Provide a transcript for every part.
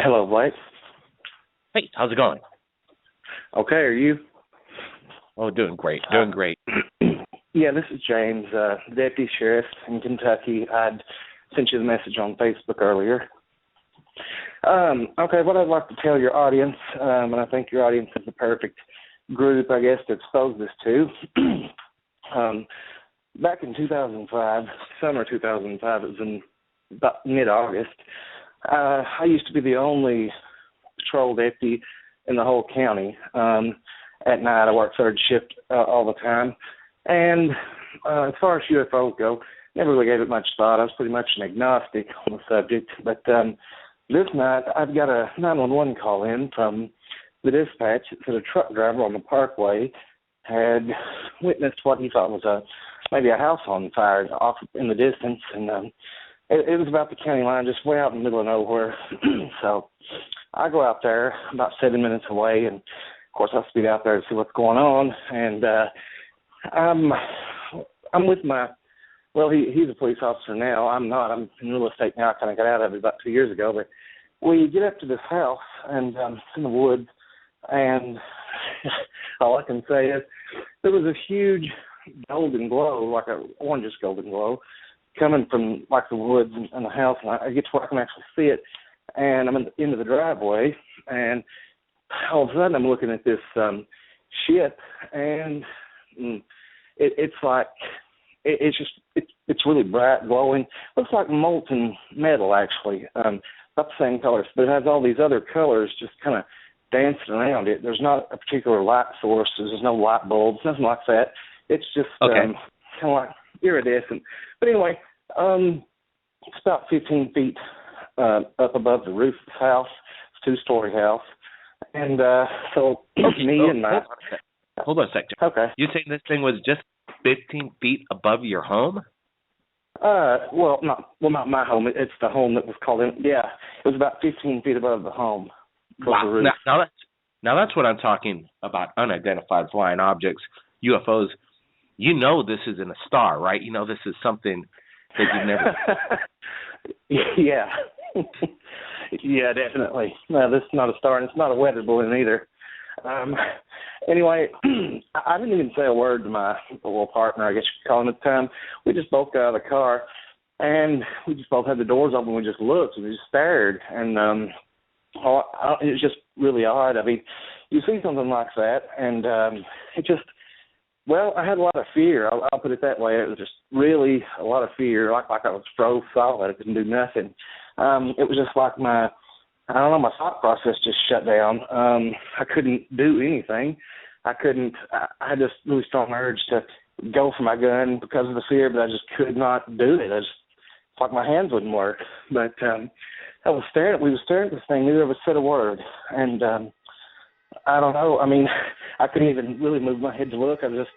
Hello, Blake. Hey, how's it going? Okay, are you? Oh, doing great, doing great. Yeah, this is James, Deputy Sheriff in Kentucky. I'd sent you the message on Facebook earlier. Okay, what I'd like to tell your audience, and I think your audience is the perfect group, I guess, to expose this to. Back in 2005, summer 2005, it was in about mid-August, I used to be the only patrol deputy in the whole county. At night, I worked third shift all the time. And as far as UFOs go, never really gave it much thought. I was pretty much an agnostic on the subject. But this night, I've got a 911 call in from the dispatch. It said a truck driver on the parkway had witnessed what he thought was maybe a house on fire off in the distance. And it was about the county line, just way out in the middle of nowhere. So I go out there about 7 minutes away, and of course I speed out there to see what's going on. And I'm with he's a police officer now. I'm not. I'm in real estate now. I kind of got out of it about 2 years ago. But we get up to this house, and it's in the woods, and all I can say is there was a huge golden glow, like an orangish golden glow, coming from like the woods and the house, and I get to where I can actually see it, and I'm into the driveway, and all of a sudden I'm looking at this ship, and it's like it's really bright, glowing. Looks like molten metal, actually, about the same colors, but it has all these other colors just kind of dancing around it. There's not a particular light source. There's no light bulbs, nothing like that. It's just kind of like iridescent. But anyway, it's about 15 feet up above the roof of the house. It's a two-story house. And so me and my... Hold on a second. Okay. You saying this thing was just 15 feet above your home? Well, not my home. It's the home that was called in. Yeah, it was about 15 feet above the home. Wow. Now that's what I'm talking about, unidentified flying objects, UFOs. You know this isn't a star, right? You know this is something that you've never... Yeah. Yeah, definitely. No, this is not a star, and it's not a weather balloon either. Anyway, I didn't even say a word to my little partner, I guess you could call him at the time. We just both got out of the car, and we just both had the doors open. We just looked, and we just stared, and it was just really odd. I mean, you see something like that, and it just... Well, I had a lot of fear. I'll put it that way. It was just really a lot of fear, like I was froze solid. I couldn't do nothing. It was just like my thought process just shut down. I couldn't do anything. I had this really strong urge to go for my gun because of the fear, but I just could not do it. It's like my hands wouldn't work. But we were staring at this thing. Neither of us said a word. And I don't know. I mean, I couldn't even really move my head to look. I was just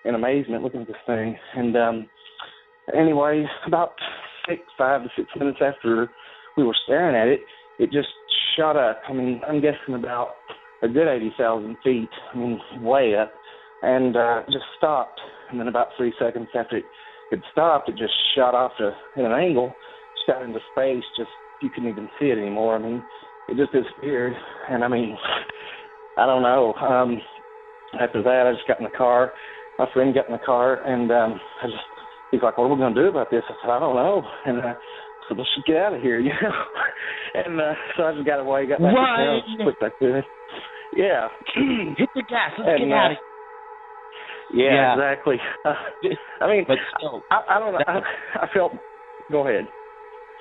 in amazement looking at this thing. And anyway, about 5 to 6 minutes after we were staring at it, it just shot up. I mean, I'm guessing about a good 80,000 feet. I mean, way up. And just stopped. And then about 3 seconds after it stopped, it just shot off in an angle, shot into space. Just, you couldn't even see it anymore. I mean, it just disappeared. And I mean... I don't know. After that, I just got in the car. My friend got in the car, and he's like, "What are we going to do about this?" I said, "I don't know." And so let's just get out of here, you know. And so I just got away, got back to town, just back to it. Yeah. Hit the gas. Let's get out of here. Yeah, exactly. I mean, but still, I don't know. I felt. Go ahead.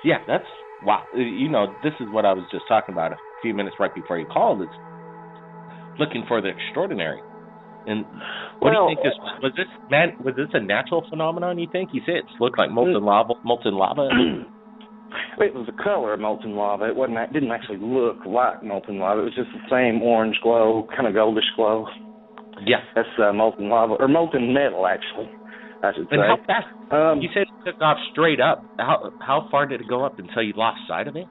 Yeah, that's wow. You know, this is what I was just talking about a few minutes right before you called. It's looking for the extraordinary. And what do you think was this a natural phenomenon, you think? You say it looked like molten lava? It was the color of molten lava. It didn't actually look like molten lava. It was just the same orange glow, kind of goldish glow. Yeah. That's molten lava, or molten metal, actually, I should say. And how fast? You said it took off straight up. How far did it go up until you lost sight of it?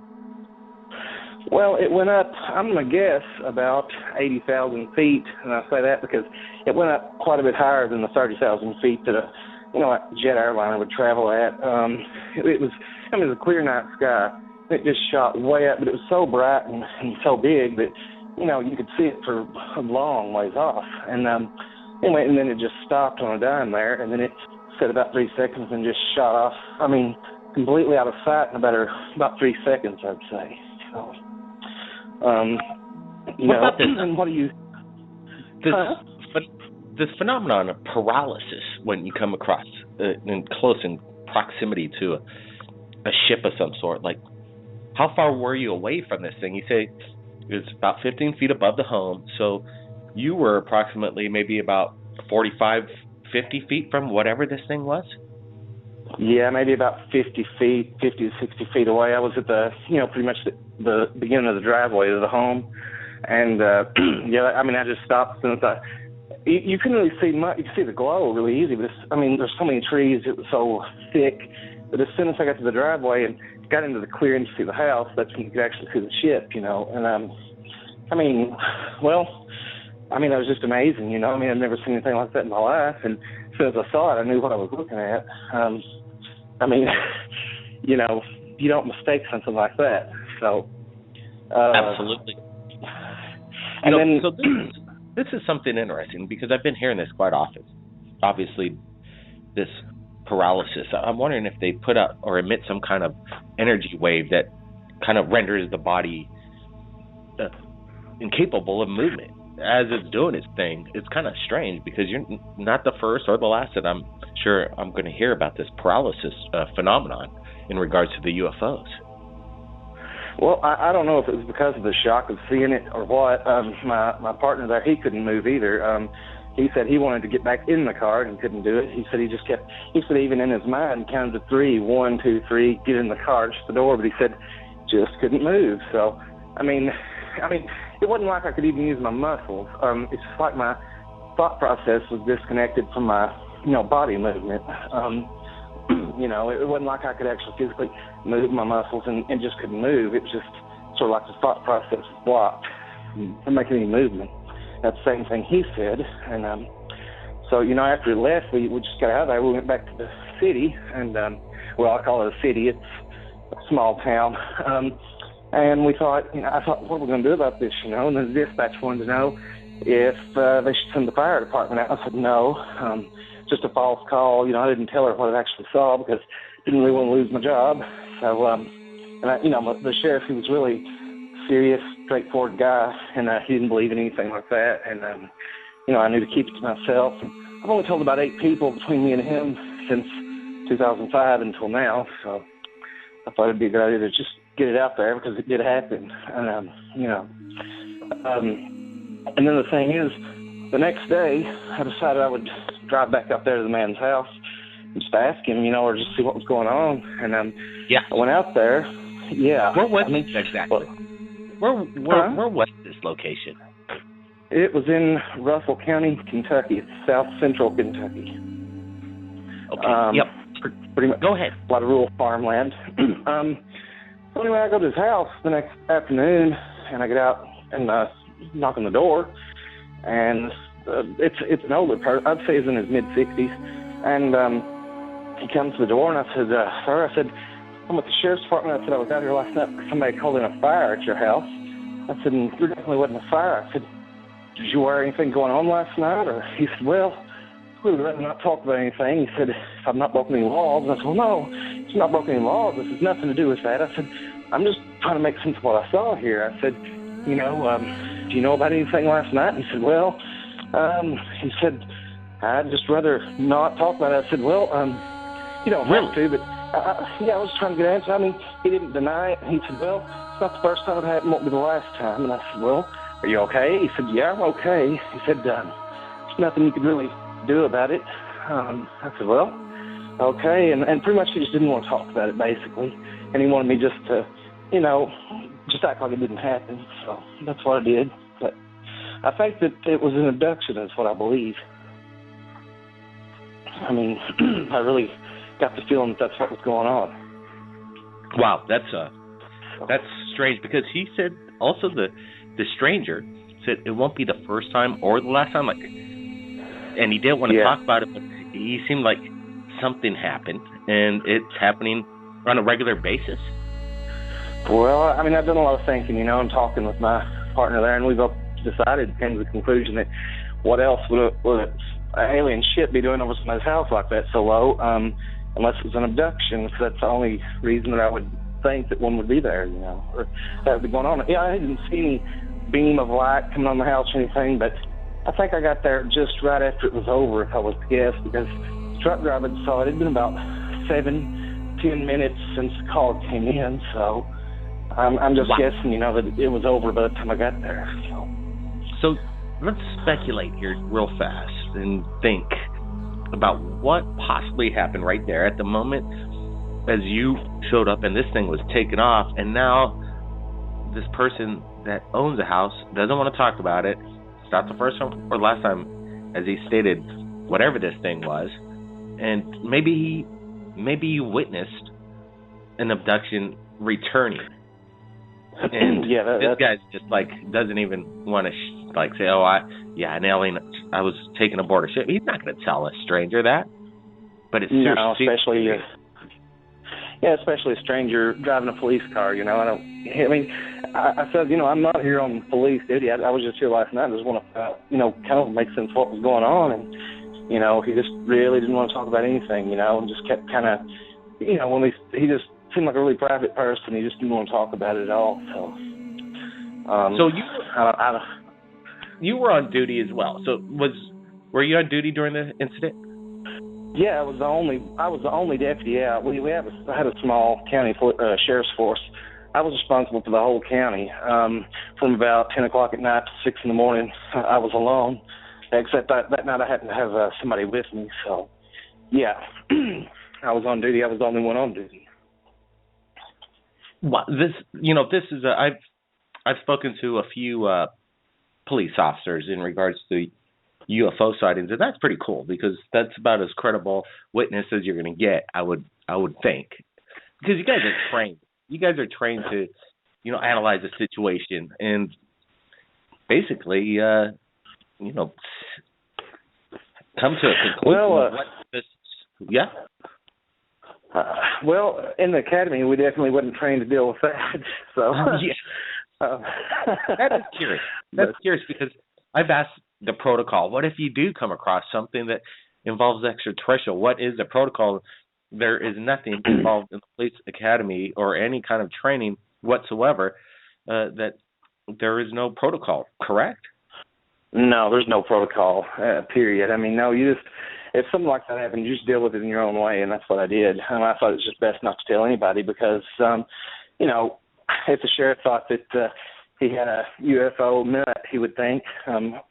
Well, it went up, I'm going to guess, about 80,000 feet, and I say that because it went up quite a bit higher than the 30,000 feet that a jet airliner would travel at. It was a clear night sky, it just shot way up, but it was so bright and so big that, you know, you could see it for a long ways off. And anyway, and then it just stopped on a dime there, and then it said about 3 seconds and just shot off. I mean, completely out of sight in about 3 seconds, I'd say. So, you what know, about this? and what do you... This phenomenon of paralysis when you come across in proximity to a ship of some sort, like, how far were you away from this thing? You say it was about 15 feet above the home, so you were approximately maybe about 45, 50 feet from whatever this thing was? Yeah, maybe about 50 to 60 feet away. I was at the, you know, pretty much the beginning of the driveway of the home. And, yeah, I mean, I just stopped as soon as you couldn't really see much. You could see the glow really easy, but I mean, there's so many trees, it was so thick that as soon as I got to the driveway and got into the clearing to see the house, that's when you could actually see the ship, you know. And, I mean, well, I mean, that was just amazing, you know. I mean, I've never seen anything like that in my life, and as soon as I saw it, I knew what I was looking at. I mean, you know, you don't mistake something like that. So, absolutely. And then, so this is something interesting because I've been hearing this quite often. Obviously, this paralysis. I'm wondering if they put out or emit some kind of energy wave that kind of renders the body incapable of movement as it's doing its thing. It's kind of strange because you're not the first or the last that I'm sure I'm going to hear about this paralysis phenomenon in regards to the UFOs. Well, I don't know if it was because of the shock of seeing it or what. My partner there, he couldn't move either. He said he wanted to get back in the car and couldn't do it. He said he said even in his mind, counted to 3, 1, 2, 3, get in the car, just the door, but he said just couldn't move. So, I mean, it wasn't like I could even use my muscles. It's just like my thought process was disconnected from my, you know, body movement. You know, it wasn't like I could actually physically move my muscles and just couldn't move. It was just sort of like the thought process was blocked from making any movement. That's the same thing he said. And so, you know, after he left, we just got out of there. We went back to the city, and, well, I call it a city. It's a small town. And we thought, you know, I thought, what are we going to do about this, you know? And the dispatch wanted to know if they should send the fire department out. I said, no, just a false call. You know, I didn't tell her what I actually saw because I didn't really want to lose my job. So, and I, you know, the sheriff, he was really serious, straightforward guy, and he didn't believe in anything like that. And, you know, I knew to keep it to myself. And I've only told about 8 people between me and him since 2005 until now. So I thought it'd be a good idea to just get it out there because it did happen. And, you know, and then the thing is, the next day, I decided I would drive back up there to the man's house and just ask him, you know, or just see what was going on. And I went out there. Yeah. Where was it exactly? Where was this location? It was in Russell County, Kentucky. It's south central Kentucky. Okay. Yep. Pretty much. Go ahead. A lot of rural farmland. So anyway, I go to his house the next afternoon, and I get out and knock on the door, and it's an older person. I'd say he's in his mid-60s, and he comes to the door, and I said, sir, I said, I'm with the sheriff's department. I said, I was out here last night because somebody called in a fire at your house. I said, and there definitely wasn't a fire. I said, did you wear anything going on last night? Or he said, well, we would rather not talk about anything. He said, I've not broken any laws. And I said, well, no, it's not broken any laws. This has nothing to do with that. I said, I'm just trying to make sense of what I saw here. I said, you know, do you know about anything last night? And he said, well, he said, I'd just rather not talk about it. I said, well, you don't have to, but I was trying to get an answer. I mean, he didn't deny it. He said, well, it's not the first time it happened, won't be the last time. And I said, well, are you okay? He said, yeah, I'm okay. He said, there's nothing you could really do about it. I said, well, okay. And pretty much he just didn't want to talk about it, basically. And he wanted me just to, you know, just act like it didn't happen. So that's what I did. But I think that it was an abduction is what I believe. I mean, I really got the feeling that that's what was going on. Wow, that's strange because he said also the stranger said it won't be the first time or the last time, like, and he didn't want to talk about it, but he seemed like something happened and it's happening on a regular basis. Well, I mean, I've done a lot of thinking, and talking with my partner there, and we've both decided, came to the conclusion that what else would an alien ship be doing over somebody's house like that so low, unless it was an abduction, because that's the only reason that I would think that one would be there, or that would be going on. Yeah, I didn't see any beam of light coming on the house or anything, but I think I got there just right after it was over, if I was to guess, because the truck driver saw it. It had been about 7-10 minutes since the call came in, so I'm just guessing, that it was over by the time I got there. So let's speculate here real fast and think about what possibly happened right there at the moment as you showed up and this thing was taken off, and now this person that owns the house doesn't want to talk about it. It's not the first time or last time, as he stated, whatever this thing was, and maybe you witnessed an abduction returning. And this guy's just doesn't even want to say, an alien, I was taken aboard a ship. He's not going to tell a stranger that. But it's especially especially a stranger driving a police car. I said, I'm not here on police duty. I was just here last night. I just want to, kind of make sense of what was going on. And he just really didn't want to talk about anything. And just kept kind of, when he just seemed like a really private person. He just didn't want to talk about it at all. So, you were on duty as well. So were you on duty during the incident? Yeah, I was the only deputy out. We had a small county sheriff's force. I was responsible for the whole county from about 10 o'clock at night to 6 in the morning. I was alone, except that night I happened to have somebody with me. So, yeah, I was on duty. I was the only one on duty. Well, this is I've spoken to a few police officers in regards to UFO sightings, and that's pretty cool because that's about as credible witness as you're going to get, I would think, because you guys are trained. You guys are trained to, analyze a situation and basically, come to a conclusion. Well, in the academy, we definitely wasn't trained to deal with that. So that is curious. That's curious because I've asked the protocol. What if you do come across something that involves extraterrestrial? What is the protocol? There is nothing involved in the police academy or any kind of training whatsoever. That there is no protocol. Correct? No, there's no protocol. Period. I mean, no. You just if something like that happens, you just deal with it in your own way, and that's what I did. And I thought it was just best not to tell anybody because, if the sheriff thought that he had a UFO nut, he would think, for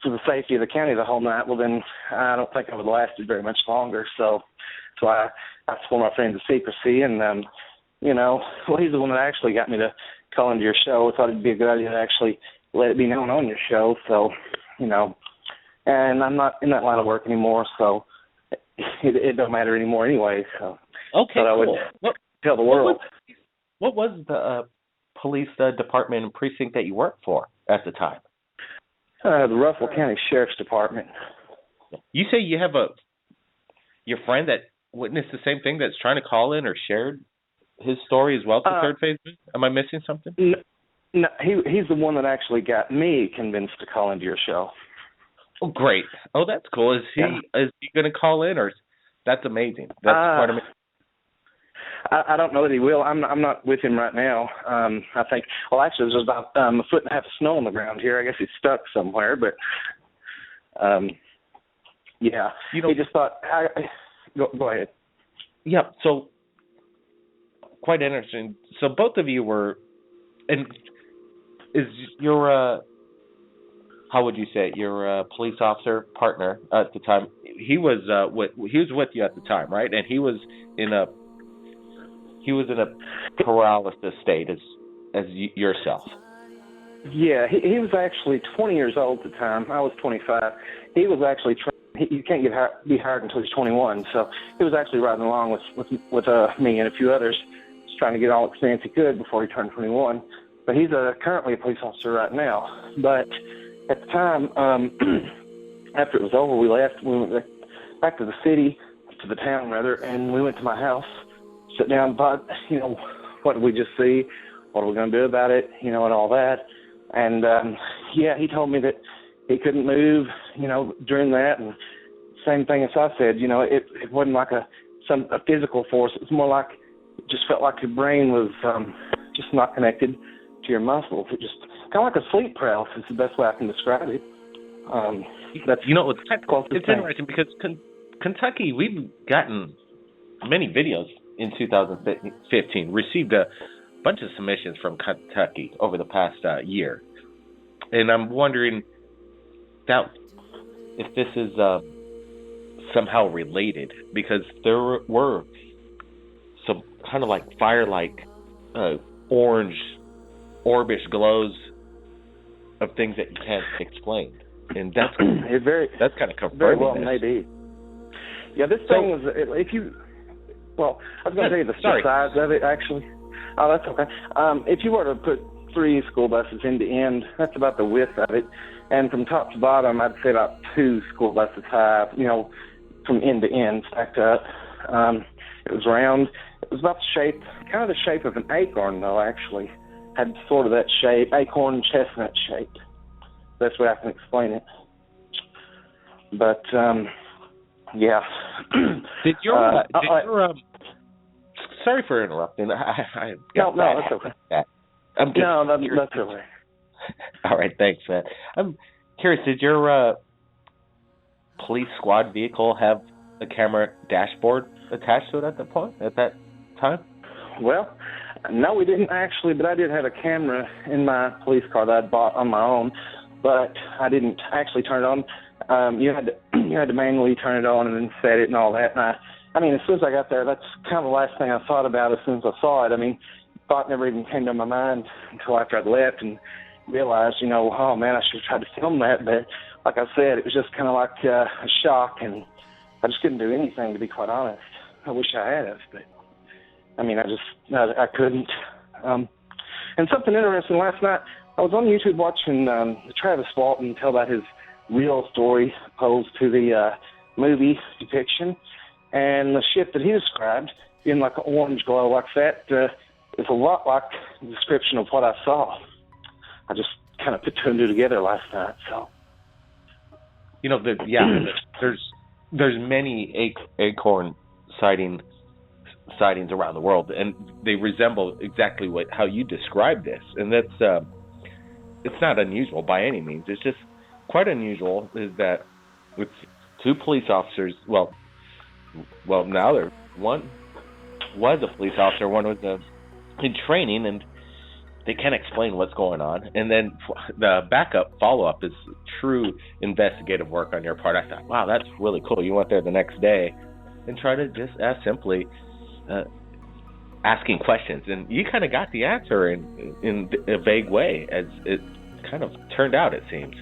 the safety of the county the whole night, well, then I don't think I would have lasted very much longer. So I swore my friends to secrecy, and, he's the one that actually got me to call into your show. I thought it'd be a good idea to actually let it be known on your show. So, and I'm not in that line of work anymore, so it don't matter anymore anyway. So okay, I would tell the world. What was the police department and precinct that you worked for at the time? The Russell County Sheriff's Department. You say you have your friend that witnessed the same thing that's trying to call in or shared his story as well to Third Phase? Am I missing something? No, he's the one that actually got me convinced to call into your show. Oh, great. Oh, that's cool. Is he going to call in, or that's amazing? That's quite amazing. I don't know that he will. I'm not with him right now. I think. Well, actually, there's about a foot and a half of snow on the ground here. I guess he's stuck somewhere. But yeah, he just thought. Go ahead. Yeah. So quite interesting. So both of you were, and is your how would you say it? Your police officer partner at the time? He was with you at the time, right? And he was in a paralysis state as yourself. Yeah, he was actually 20 years old at the time. I was 25. He was actually you can't be hired until he's 21. So he was actually riding along with me and a few others, just trying to get all the experience he could before he turned 21. But he's currently a police officer right now. But at the time, after it was over, we left. We went back to the city, to the town rather, and we went to my house, sat down, what did we just see? What are we going to do about it? And all that. And, he told me that he couldn't move, during that. And same thing as I said, it wasn't like a physical force. It was more like, it just felt like your brain was just not connected to your muscles. It just kind of like a sleep paralysis is the best way I can describe it. That's it's interesting because Kentucky, we've gotten many videos in 2015, received a bunch of submissions from Kentucky over the past year. And I'm wondering if this is somehow related, because there were some kind of like fire-like orange orbish glows of things that you can't explain, and that's kind of confirming. Very well, maybe. Yeah, this thing was. I was going to tell you the size of it actually. Oh, that's okay. If you were to put 3 school buses end to end, that's about the width of it, and from top to bottom, I'd say about 2 school buses high. From end to end, stacked up. It was round. It was about kind of the shape of an acorn, though, actually. Had sort of that shape, acorn chestnut shape. That's the way I can explain it. But, yeah. Did your sorry for interrupting. No, that's okay. That's okay. All right, thanks, man. I'm curious, did your police squad vehicle have a camera dashboard attached to it at that time? Well, no, we didn't actually, but I did have a camera in my police car that I'd bought on my own, but I didn't actually turn it on. You had to manually turn it on and then set it and all that. And I mean, as soon as I got there, that's kind of the last thing I thought about as soon as I saw it. I mean, thought never even came to my mind until after I'd left and realized, oh man, I should have tried to film that. But like I said, it was just kind of like a shock, and I just couldn't do anything, to be quite honest. I wish I had, but I mean, I couldn't. And something interesting, last night I was on YouTube watching Travis Walton tell about his real story opposed to the movie depiction, and the ship that he described in like an orange glow like that is a lot like the description of what I saw. I just kind of put 2 and 2 together last night, so. There's many acorn sightings around the world, and they resemble exactly how you described this, and that's it's not unusual by any means. It's just quite unusual is that with 2 police officers, well now one was a police officer, one was in training, and they can't explain what's going on. And then the backup follow-up is true investigative work on your part. I thought, wow, that's really cool. You went there the next day and try to just ask simply asking questions. And you kind of got the answer in a vague way, as it kind of turned out, it seems.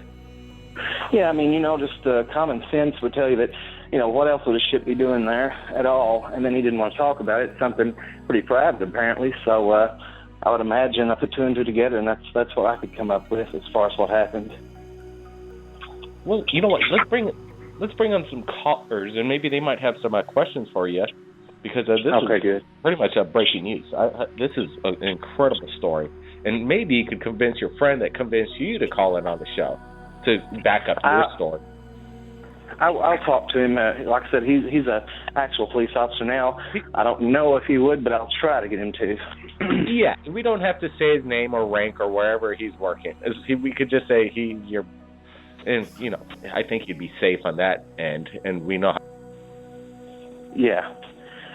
Yeah, I mean, just common sense would tell you that, what else would a ship be doing there at all? And then he didn't want to talk about it. Something pretty private, apparently. So I would imagine I put 2 and 2 together, and that's what I could come up with as far as what happened. Well, you know what? Let's bring on some callers, and maybe they might have some questions for you, because this is pretty much breaking news. This is an incredible story, and maybe you could convince your friend that convinced you to call in on the show to back up your story. I'll talk to him. Like I said, he's an actual police officer now. I don't know if he would, but I'll try to get him to. Yeah, we don't have to say his name or rank or wherever he's working. We could just say and I think he'd be safe on that end, and we know. Yeah,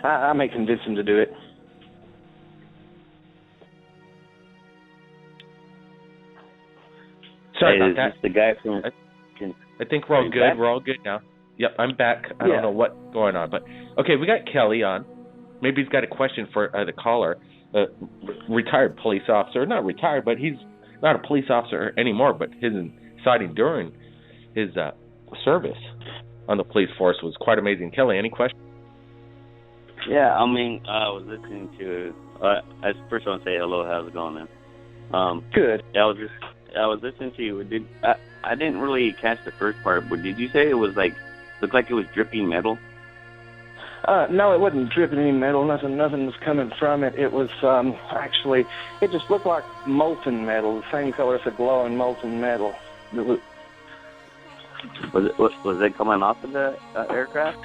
I may convince him to do it. Sorry about that. The guy from. I think we're all good. Back? We're all good now. Yep, I'm back. I don't know what's going on, but okay, we got Kelly on. Maybe he's got a question for the caller. Retired police officer, not retired, but he's not a police officer anymore. But his sighting during his service on the police force was quite amazing. Kelly, any questions? Yeah, I mean, I was listening to. I first want to say hello. How's it going, man? Good. I was listening to you. I didn't really catch the first part, but did you say it was looked like it was dripping metal? No, it wasn't dripping any metal. Nothing was coming from it. It was actually, it just looked like molten metal, the same color as a glowing molten metal. Was it coming off of the aircraft?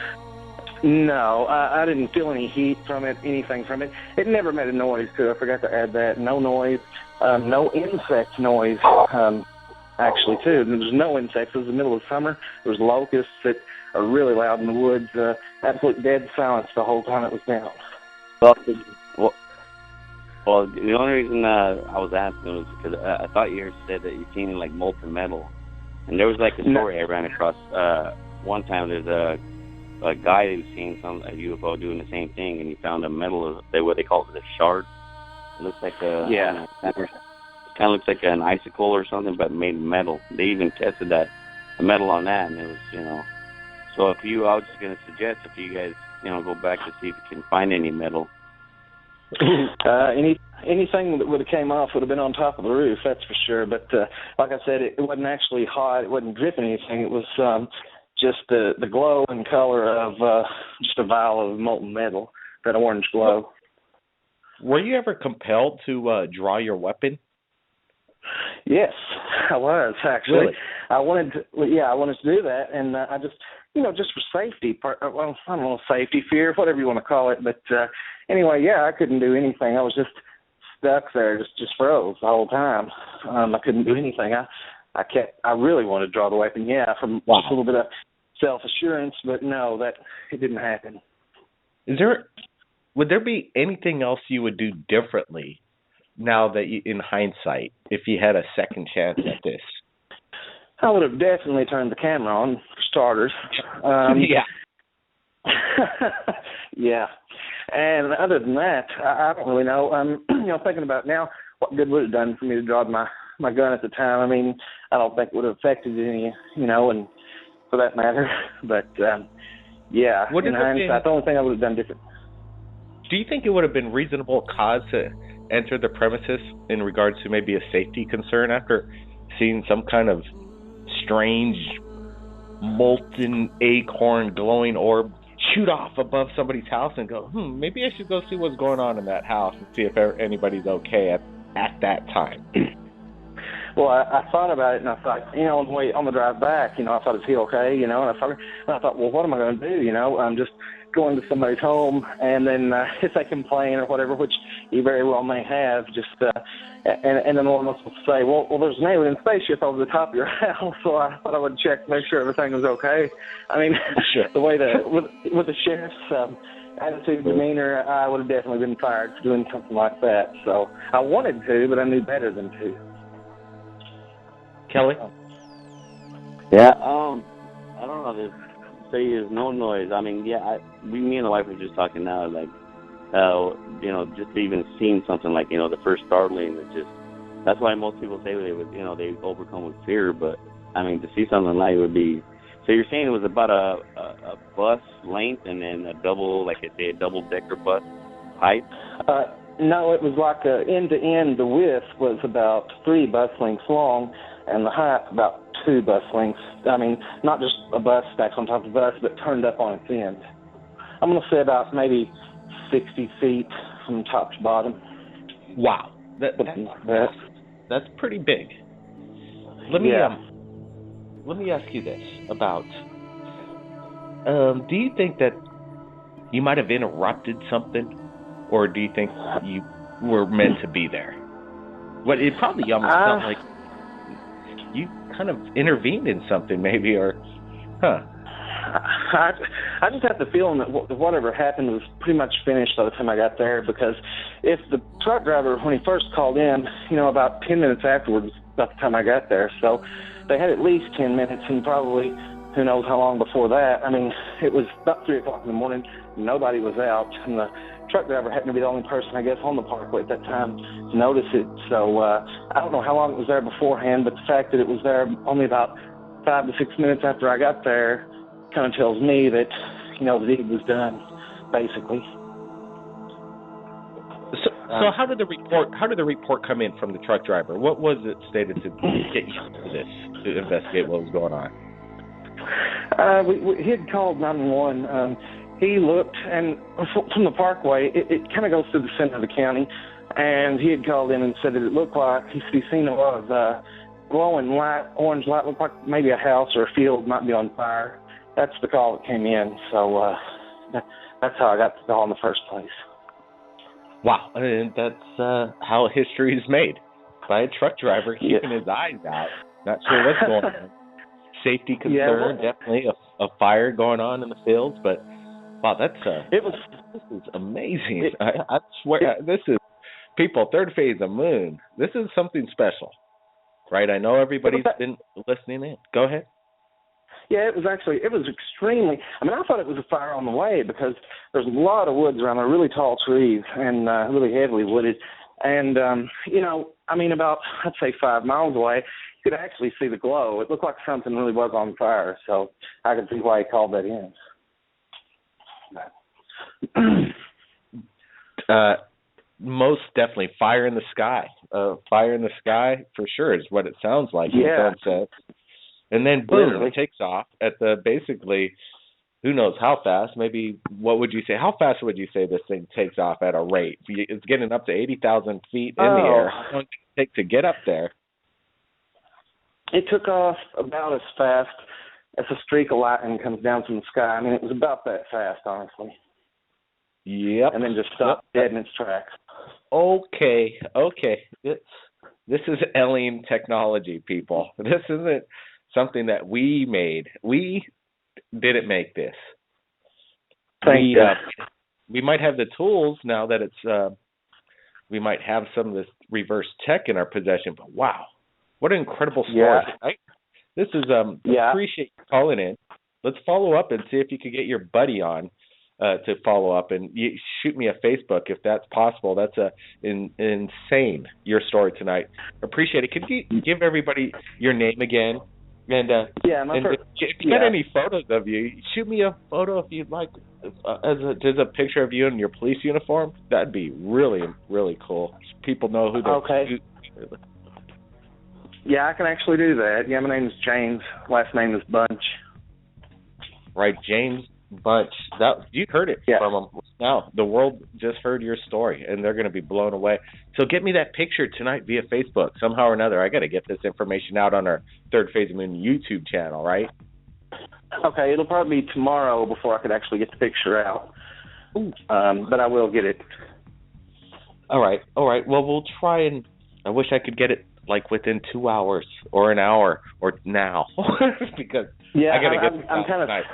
No, I didn't feel any heat from it, anything from it. It never made a noise, too. I forgot to add that. No noise. No insect noise, actually, too. There's no insects. It was the middle of summer. There was locusts that are really loud in the woods. Absolute dead silence the whole time it was down. Well, the only reason I was asking was because I thought you said that you'd seen like molten metal. And there was like a story I ran across. One time there's a guy who's seen a UFO doing the same thing, and he found a metal, what they call it, a shard. It looks like it kind of looks like an icicle or something, but made of metal. They even tested the metal on that, and it was, So I was just going to suggest if you guys, go back to see if you can find any metal. Anything that would have came off would have been on top of the roof, that's for sure. But like I said, it wasn't actually hot. It wasn't dripping anything. It was just the glow and color of just a vial of molten metal, that orange glow. Were you ever compelled to draw your weapon? Yes, I was actually. Really? I wanted to do that, and I just, just for safety. Well, I don't know, safety, fear, whatever you want to call it. But anyway, I couldn't do anything. I was just stuck there, just froze the whole time. I couldn't do anything. I really wanted to draw the weapon. From just a little bit of self-assurance, but no, that it didn't happen. Would there be anything else you would do differently now that in hindsight, if you had a second chance at this? I would have definitely turned the camera on, for starters. Yeah. And other than that, I don't really know. Thinking about it now, what good would it have done for me to draw my gun at the time? I mean, I don't think it would have affected any, and for that matter. But, in hindsight, the only thing I would have done different. Do you think it would have been reasonable cause to enter the premises in regards to maybe a safety concern after seeing some kind of strange molten acorn glowing orb shoot off above somebody's house and go, maybe I should go see what's going on in that house and see if anybody's okay at that time? Well, I thought about it, and I thought, on the drive back, I thought, is he okay? And I thought, well, what am I going to do? I'm just going to somebody's home, and then if they complain or whatever, which you very well may have, just and then one of us will say, well, there's an alien spaceship over the top of your house, so I thought I would check to make sure everything was okay. I mean, sure. The way with the sheriff's attitude, demeanor, I would have definitely been fired for doing something like that. So I wanted to, but I knew better than to. Kelly? Yeah, I don't know. There's no noise. I mean, me and the wife were just talking now, like, just even seeing something like, the first startling, that's why most people say they would, they overcome with fear. But I mean, to see something like it would be. So you're saying it was about a bus length and then a double-decker bus height? No, it was like end to end. The width was about 3 bus lengths long, and the height about 2 bus lengths. I mean, not just a bus stacked on top of a bus, but turned up on its end. I'm going to say about maybe 60 feet from top to bottom. Wow. That's pretty big. Let me ask you this about, do you think that you might have interrupted something, or do you think you were meant to be there? Well, it probably almost felt like you kind of intervened in something, maybe, or, I just had the feeling that whatever happened was pretty much finished by the time I got there, because if the truck driver, when he first called in, about 10 minutes afterwards, about the time I got there, so they had at least 10 minutes, and probably who knows how long before that. I mean, it was about 3 o'clock in the morning, nobody was out, and the truck driver happened to be the only person, I guess, on the parkway at that time to notice it. So I don't know how long it was there beforehand, but the fact that it was there only about 5 to 6 minutes after I got there kind of tells me that, the deed was done, basically. So how did the report come in from the truck driver? What was it stated to get you to this, to investigate what was going on? He had called 911. he looked, and from the parkway, it kind of goes through the center of the county, and he had called in and said that it looked like he'd seen a lot of glowing light, orange light, looked like maybe a house or a field might be on fire. That's the call that came in, so that's how I got the call in the first place. Wow, and that's how history is made, by a truck driver keeping his eyes out, not sure what's going on. Safety concern, definitely a fire going on in the fields, but wow, this is amazing. I swear, this is, people, third phase of moon, this is something special, right? I know everybody's been listening in. Go ahead. Yeah, it was extremely, I mean, I thought it was a fire on the way because there's a lot of woods around there, really tall trees and really heavily wooded. And, I mean, about, I'd say 5 miles away, you could actually see the glow. It looked like something really was on fire, so I could see why he called that in. Most definitely fire in the sky. Fire in the sky for sure is what it sounds like. Yeah. And then boom, it takes off at the basically, who knows how fast, maybe, what would you say? How fast would you say this thing takes off at a rate? It's getting up to 80,000 feet in the air. How long does it take to get up there? It took off about as fast as a streak of lightning comes down from the sky. I mean, it was about that fast, honestly. Yep. And then just stopped dead in its tracks. Okay. This is alien technology, people. This isn't something that we made. We didn't make this. We might have the tools now that it's we might have some of this reverse tech in our possession, but wow, what an incredible story. Yeah. This is appreciate you calling in. Let's follow up and see if you could get your buddy on to follow up, and you shoot me a Facebook if that's possible. That's insane, your story tonight. Appreciate it. Could you give everybody your name again? And if you got any photos of you, shoot me a photo if you'd like, as a picture of you in your police uniform. That'd be really, really cool. So people know who. Yeah, I can actually do that. Yeah, my name is James. Last name is Bunch. Right, James Bunch. You heard it from them. Now the world just heard your story, and they're going to be blown away. So get me that picture tonight via Facebook somehow or another. I got to get this information out on our Third Phase of Moon YouTube channel, right? Okay, it'll probably be tomorrow before I could actually get the picture out. But I will get it. All right. Well, we'll try, and I wish I could get it like within 2 hours or an hour or now because I got to get this out tonight.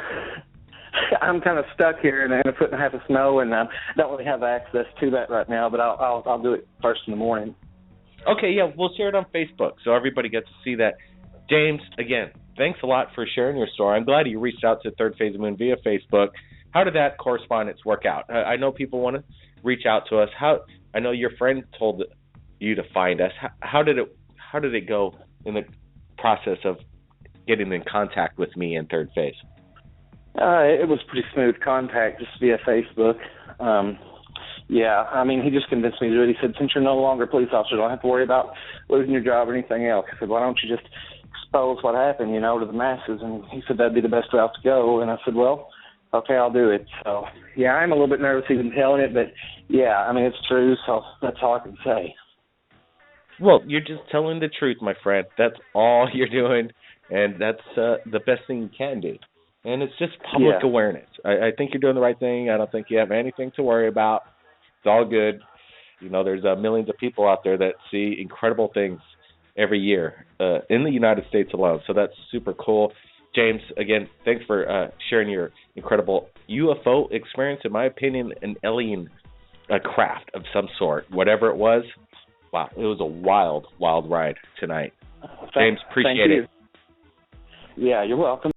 I'm kind of stuck here in a foot and a half of snow, and don't really have access to that right now. But I'll do it first in the morning. Okay, yeah, we'll share it on Facebook so everybody gets to see that. James, again, thanks a lot for sharing your story. I'm glad you reached out to Third Phase of Moon via Facebook. How did that correspondence work out? I know people want to reach out to us. I know your friend told you to find us. How did it go in the process of getting in contact with me in Third Phase? It was pretty smooth contact just via Facebook. I mean, he just convinced me to do it. He said, since you're no longer a police officer, you don't have to worry about losing your job or anything else. He said, why don't you just expose what happened, to the masses? And he said that'd be the best route to go. And I said, well, okay, I'll do it. So, yeah, I'm a little bit nervous even telling it, but, yeah, I mean, it's true, so that's all I can say. Well, you're just telling the truth, my friend. That's all you're doing, and that's the best thing you can do. And it's just public awareness. I think you're doing the right thing. I don't think you have anything to worry about. It's all good. There's millions of people out there that see incredible things every year in the United States alone. So that's super cool. James, again, thanks for sharing your incredible UFO experience. In my opinion, an alien craft of some sort. Whatever it was, wow, it was a wild, wild ride tonight. James, appreciate it. Yeah, you're welcome.